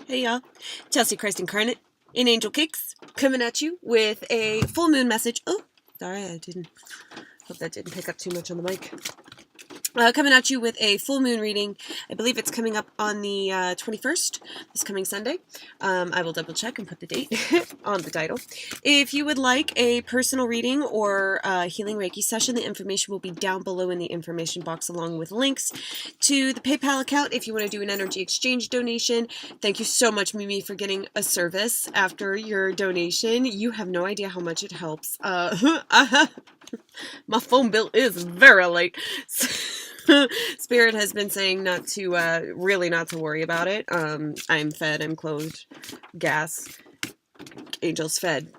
Hey y'all, Chelsea Christ Incarnate in Angel Cakes coming at you with a full moon message. Oh, sorry, hope that didn't pick up too much on the mic. Coming at you with a full moon reading. I believe it's coming up on the 21st, this coming Sunday. I will double check and put the date on the title. If you would like a personal reading or healing Reiki session, the information will be down below in the information box along with links to the PayPal account if you want to do an energy exchange donation. Thank you so much, Mimi, for getting a service after your donation. You have no idea how much it helps. My phone bill is very late. Spirit has been saying really not to worry about it. I'm fed, I'm clothed, gas, Angel's fed.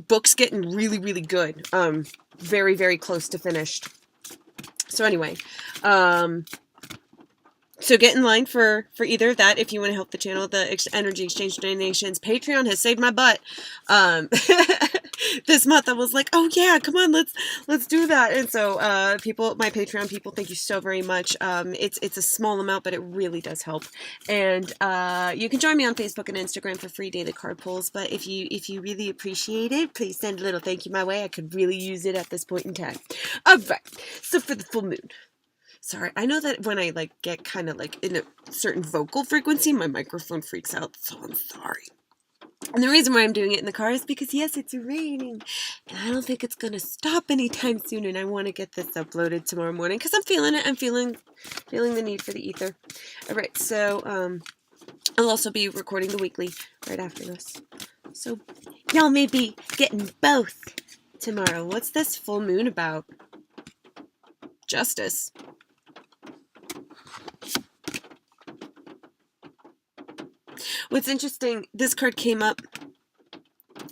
Book's getting really, really good. Very, very close to finished. So anyway, so get in line for either of that if you want to help the channel. The energy exchange donations. Patreon has saved my butt. This month I was like, oh yeah, come on, let's do that. And so my Patreon people, thank you so very much. It's a small amount, but it really does help. And you can join me on Facebook and Instagram for free daily card pulls. But if you really appreciate it, please send a little thank you my way. I could really use it at this point in time. All right. So for the full moon. Sorry, I know that when I get kind of in a certain vocal frequency, my microphone freaks out, so I'm sorry. And the reason why I'm doing it in the car is because, yes, it's raining, and I don't think it's going to stop anytime soon, and I want to get this uploaded tomorrow morning, because I'm feeling it. I'm feeling the need for the ether. All right, so I'll also be recording the weekly right after this. So y'all may be getting both tomorrow. What's this full moon about? Justice. What's interesting, this card came up.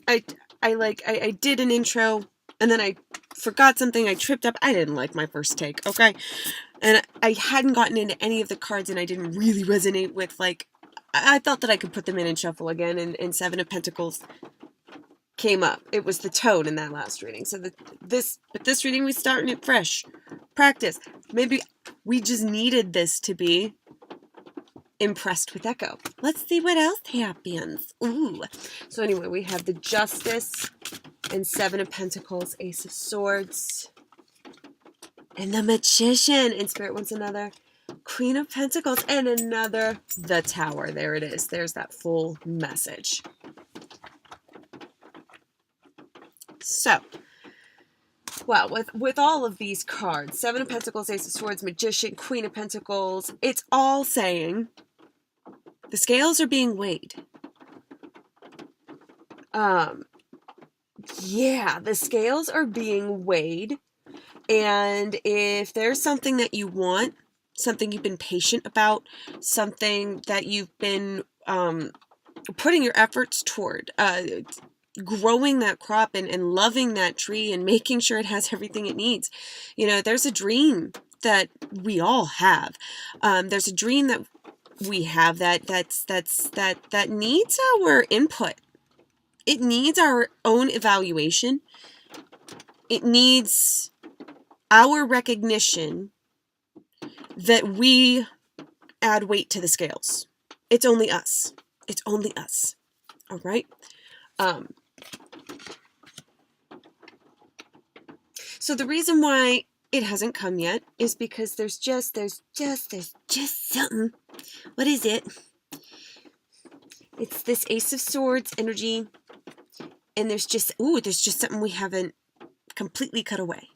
I did an intro and then I forgot something. I tripped up. I didn't like my first take, okay? And I hadn't gotten into any of the cards and I didn't really resonate with, I thought that I could put them in and shuffle again, and Seven of Pentacles came up. It was the tone in that last reading. So this reading, we starting it fresh. Practice. Maybe we just needed this to be impressed with Echo. Let's see what else happens. Ooh. So anyway, we have the Justice and Seven of Pentacles, Ace of Swords, and the Magician. And Spirit wants another Queen of Pentacles and another the Tower. There it is. There's that full message. So, well, with all of these cards, Seven of Pentacles, Ace of Swords, Magician, Queen of Pentacles, it's all saying the scales are being weighed. Yeah, the scales are being weighed. And if there's something that you want, something you've been patient about, something that you've been putting your efforts toward, growing that crop and loving that tree and making sure it has everything it needs. You know, there's a dream that we all have. There's a dream that we have that needs our input. It needs our own evaluation. It needs our recognition that we add weight to the scales. It's only us. It's only us. All right. So the reason why it hasn't come yet is because there's just something. What is it? It's this Ace of Swords energy, and there's just something we haven't completely cut away.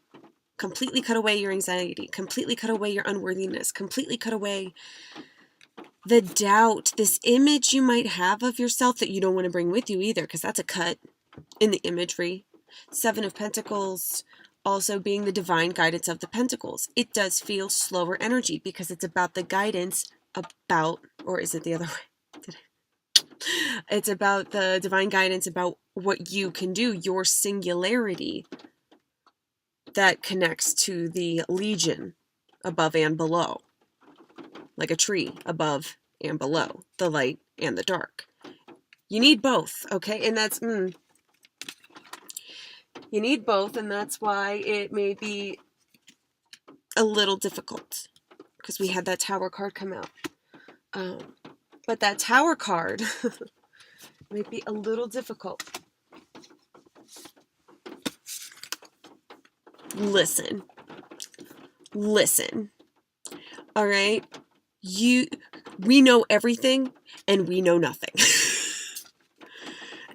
Completely cut away your anxiety, completely cut away your unworthiness, completely cut away the doubt, this image you might have of yourself that you don't want to bring with you either, because that's a cut in the imagery. Seven of Pentacles also being the divine guidance of the Pentacles. It does feel slower energy because it's about the guidance about, or is it the other way? It's about the divine guidance about what you can do, your singularity that connects to the legion above and below, like a tree above and below, the light and the dark. You need both, okay? And that's, you need both, and that's why it may be a little difficult, because we had that Tower card come out. But that Tower card might be a little difficult. Listen. All right? We know everything and we know nothing.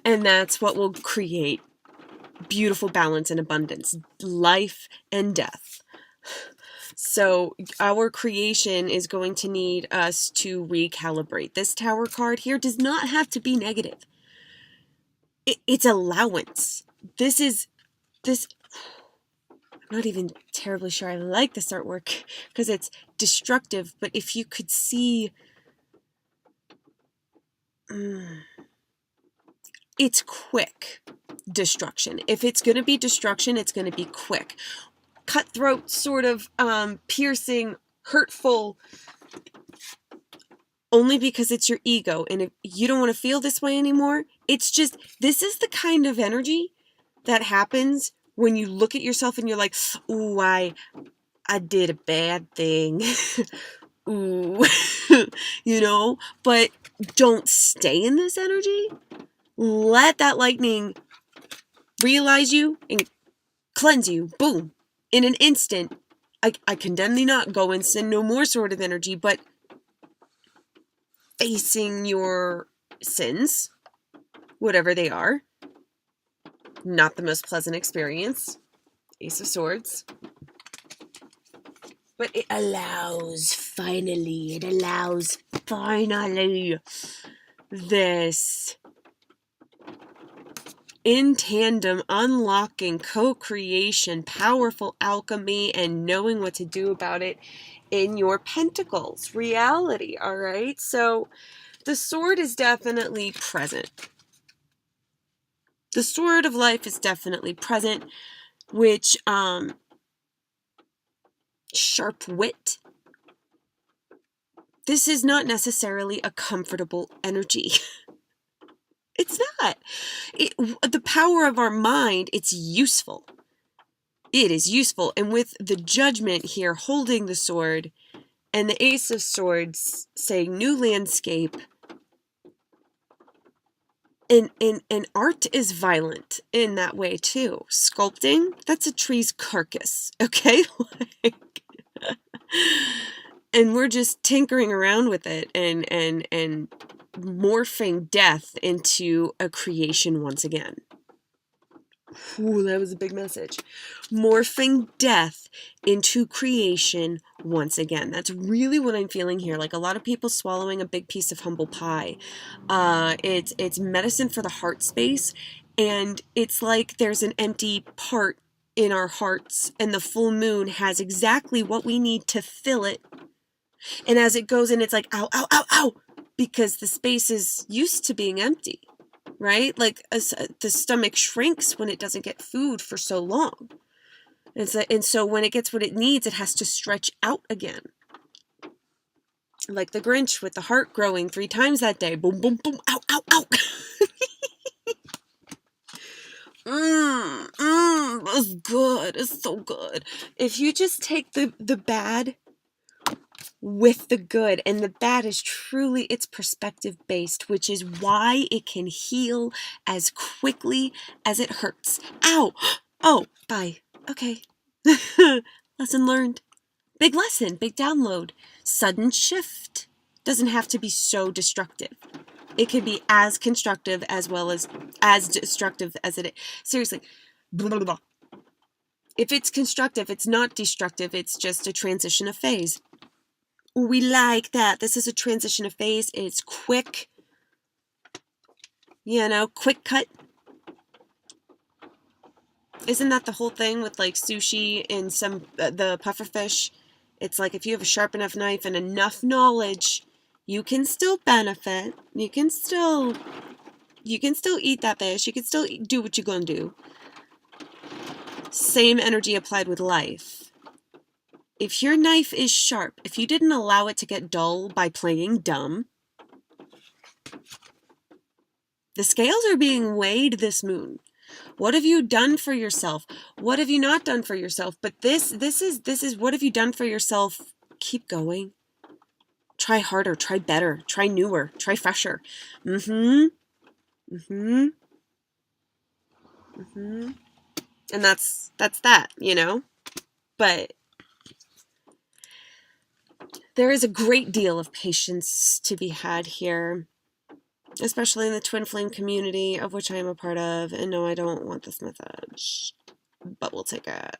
And that's what will create beautiful balance and abundance, life and death. So our creation is going to need us to recalibrate. This Tower card here does not have to be negative. It's allowance. I'm not even terribly sure I like this artwork because it's destructive, but if you could see, it's quick destruction. If it's going to be destruction, it's going to be quick. Cutthroat, sort of piercing, hurtful, only because it's your ego. And if you don't want to feel this way anymore, it's just, this is the kind of energy that happens when you look at yourself and you're like, ooh, I did a bad thing. Ooh, but don't stay in this energy. Let that lightning realize you and cleanse you. Boom. In an instant. I condemn thee not. Go and sin no more sort of energy, but facing your sins, whatever they are, not the most pleasant experience. Ace of Swords. But it allows finally this in tandem, unlocking, co-creation, powerful alchemy, and knowing what to do about it in your pentacles reality. All right. So the sword is definitely present. The sword of life is definitely present, which, sharp wit. This is not necessarily a comfortable energy. It's not. The power of our mind, it's useful. It is useful. And with the Judgment here holding the sword and the Ace of Swords saying new landscape, and art is violent in that way too. Sculpting, that's a tree's carcass, okay? And we're just tinkering around with it and morphing death into a creation once again. Ooh, that was a big message. Morphing death into creation once again. That's really what I'm feeling here. Like a lot of people swallowing a big piece of humble pie. It's medicine for the heart space, and it's like there's an empty part in our hearts, and the full moon has exactly what we need to fill it. And as it goes in, it's like, ow, ow, ow, ow, because the space is used to being empty. Right? Like the stomach shrinks when it doesn't get food for so long. And so when it gets what it needs, it has to stretch out again. Like the Grinch with the heart growing 3 times that day. Boom, boom, boom. Ow, ow, ow. That's good. It's so good. If you just take the bad with the good, and the bad is truly, it's perspective based, which is why it can heal as quickly as it hurts. Ow! Oh, bye. Okay. Lesson learned. Big lesson, big download. Sudden shift. Doesn't have to be so destructive. It can be as constructive as well as destructive as it is. Seriously. Blah, blah, blah. If it's constructive, it's not destructive. It's just a transition of phase. We like that. This is a transition of phase. It's quick. Quick cut. Isn't that the whole thing with like sushi and the pufferfish? It's like if you have a sharp enough knife and enough knowledge, you can still benefit. You can still eat that fish. You can still do what you're going to do. Same energy applied with life. If your knife is sharp, if you didn't allow it to get dull by playing dumb, the scales are being weighed this moon. What have you done for yourself? What have you not done for yourself? But this is what have you done for yourself? Keep going. Try harder, try better, try newer, try fresher. And that's that, you know? But there is a great deal of patience to be had here, especially in the twin flame community, of which I am a part of. And no, I don't want this message, but we'll take it.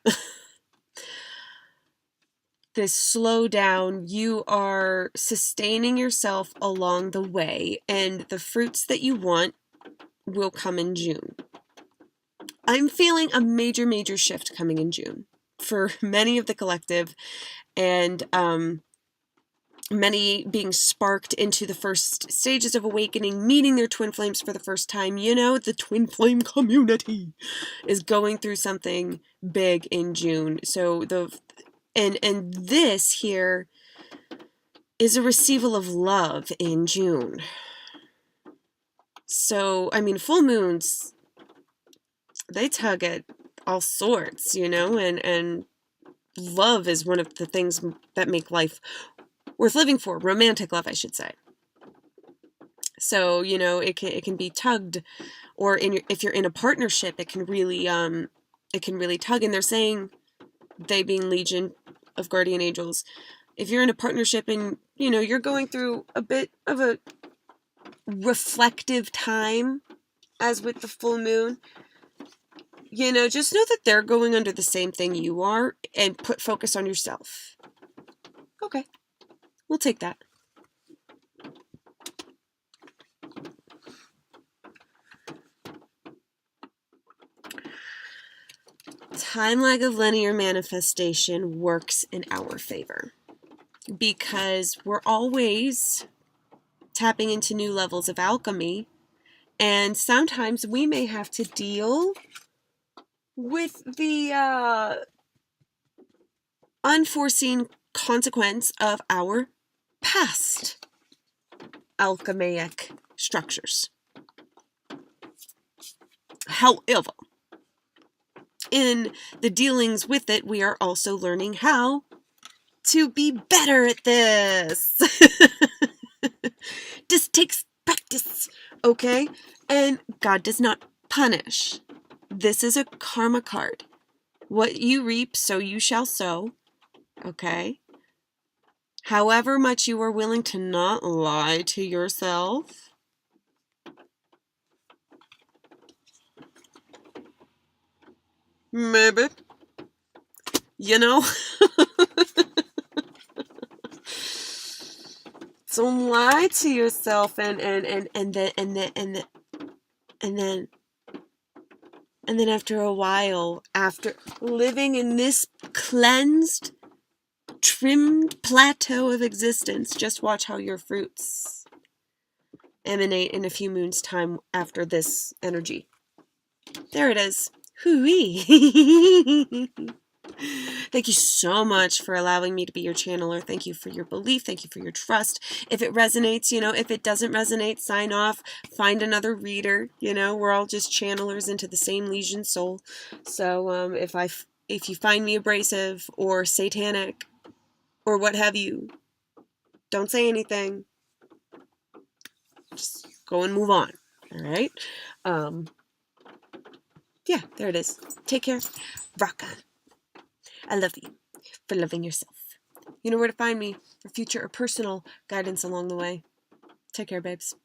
This slow down, you are sustaining yourself along the way, and the fruits that you want will come in June. I'm feeling a major shift coming in June for many of the collective, and many being sparked into the first stages of awakening, meeting their twin flames for the first time. You know, the twin flame community is going through something big in June. So and this here is a receival of love in June. So, I mean, full moons, they tug at all sorts, you know, and love is one of the things that make life worth living for. Romantic love, I should say. So, you know, it can be tugged, or if you're in a partnership, it can really tug. And they're saying, they being Legion of Guardian Angels, if you're in a partnership and, you know, you're going through a bit of a reflective time, as with the full moon, you know, just know that they're going under the same thing you are, and put focus on yourself. Okay, we'll take that. Time lag of linear manifestation works in our favor, because we're always tapping into new levels of alchemy, and sometimes we may have to deal with the unforeseen consequence of our past alchemaic structures. However, in the dealings with it, we are also learning how to be better at this. This takes practice, okay? And God does not punish. This is a karma card. What you reap, so you shall sow, okay? However much you are willing to not lie to yourself, maybe, you know? Don't lie to yourself, and then after a while, after living in this cleansed, trimmed plateau of existence, just watch how your fruits emanate in a few moons' time after this energy. There it is. Hooey! Thank you so much for allowing me to be your channeler. Thank you for your belief. Thank you for your trust. If it resonates, you know, if it doesn't resonate, sign off. Find another reader. You know, we're all just channelers into the same Legion soul. So if you find me abrasive or satanic or what have you, don't say anything. Just go and move on. All right? Yeah, there it is. Take care. Rock on. I love you for loving yourself. You know where to find me for future or personal guidance along the way. Take care, babes.